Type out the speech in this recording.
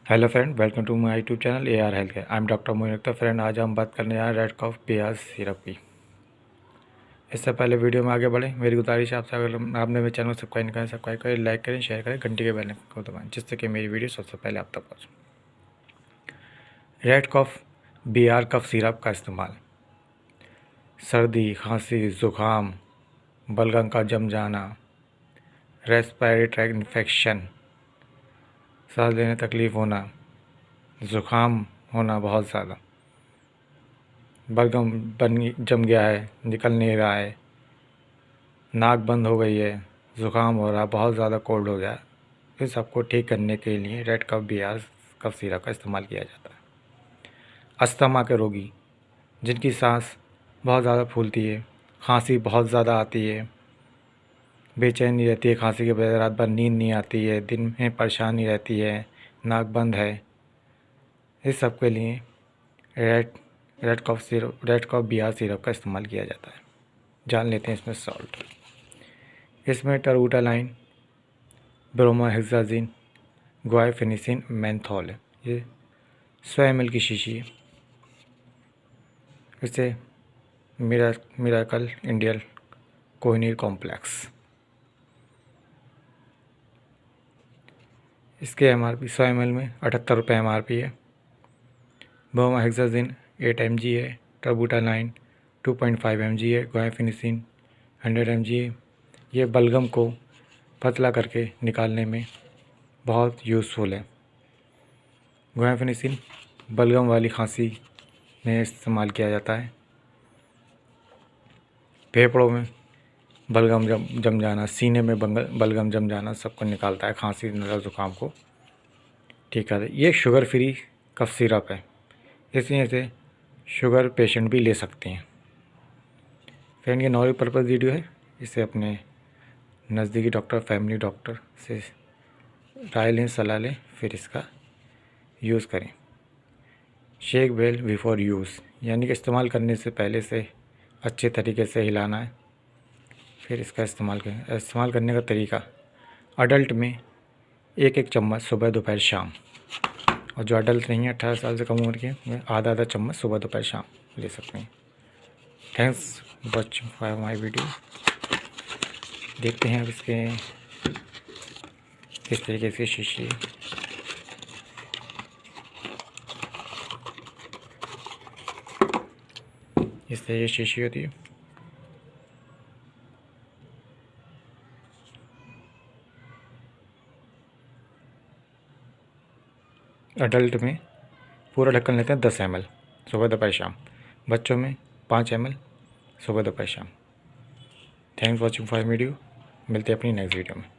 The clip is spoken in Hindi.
Hello friend, welcome to my YouTube channel AR health care. I am doctor Moin Akhtar. Friend, आज हम बात करने जा रहे हैं रेड कॉफ बियाज सिरप की। इससे पहले वीडियो में आगे बढ़ें, मेरी गुजारिश है आपसे, अगर आपने मेरे चैनल को सब्सक्राइब नहीं करें, सब्सक्राइब करें, लाइक करें, शेयर करें, घंटी के बेल को दबाएं, जिससे कि मेरी वीडियो सबसे पहले आप तक पहुँचे। रेड कॉफ BR कफ सिरप का इस्तेमाल सर्दी, खांसी, ज़ुकाम, बलगम का जम जाना, रेस्पिरेटरी ट्रैक्ट इन्फेक्शन, सांस लेने तकलीफ़ होना, ज़ुकाम होना बहुत ज़्यादा, बलगम जम गया है, निकल नहीं रहा है, नाक बंद हो गई है, ज़ुकाम हो रहा है, बहुत ज़्यादा कोल्ड हो गया है, इस सबको ठीक करने के लिए रेड कफ BR कफ सिरप का इस्तेमाल किया जाता है। अस्थमा के रोगी जिनकी सांस बहुत ज़्यादा फूलती है, खांसी बहुत ज़्यादा आती है, बेचैनी रहती है, खांसी के वजह रात भर नींद नहीं आती है, दिन में परेशानी रहती है, नाक बंद है, इस सब के लिए रेड कफ BR सिरप का इस्तेमाल किया जाता है। जान लेते हैं इसमें सॉल्ट। इसमें टर्बुटालाइन, ब्रोमोहेक्साजिन, ग्वाइफेनिसिन, मेंथोल है। ये 100 ml की शीशी है। इसे मिराकल इंडियल कोहिनूर कॉम्प्लेक्स। इसके MRP 100 ml में 78 रुपये MRP है। ब्रोमोहेक्साजिन 8 mg है, टर्बुटालाइन 2.5 mg है, ग्वाइफेनिसिन 100 mg है। ये बलगम को पतला करके निकालने में बहुत यूज़फुल है। ग्वाइफेनिसिन बलगम वाली खांसी में इस्तेमाल किया जाता है। फेफड़ों में बलगम जम जाना, सीने में बलगम जम जाना, सबको निकालता है, खांसी नज़ला ज़ुकाम को ठीक है। ये शुगर फ्री कफ सिरप है, इसलिए इसे शुगर पेशेंट भी ले सकते हैं। फ्रेंड, ये नॉलेज पर्पज़ वीडियो है, इसे अपने नज़दीकी डॉक्टर, फैमिली डॉक्टर से राय लें, सलाह लें, फिर इसका यूज़ करें। शेक वेल बिफोर यूज़, यानी कि इस्तेमाल करने से पहले से अच्छे तरीके से हिलाना है, फिर इसका इस्तेमाल करें। इस्तेमाल करने का तरीका, अडल्ट में 1-1 चम्मच सुबह दोपहर शाम, और जो अडल्ट नहीं है 18 साल से कम उम्र के, वे आधा चम्मच सुबह दोपहर शाम ले सकते हैं। Thanks watching for my video. देखते हैं अब इसके किस तरीके से शीशी इस तरह की शीशी होती है। अडल्ट में पूरा ढक्कन लेते हैं 10 ml सुबह दोपहर शाम, बच्चों में 5 ml सुबह दोपहर शाम। Thanks watching for video. मिलते हैं अपनी नेक्स्ट वीडियो में।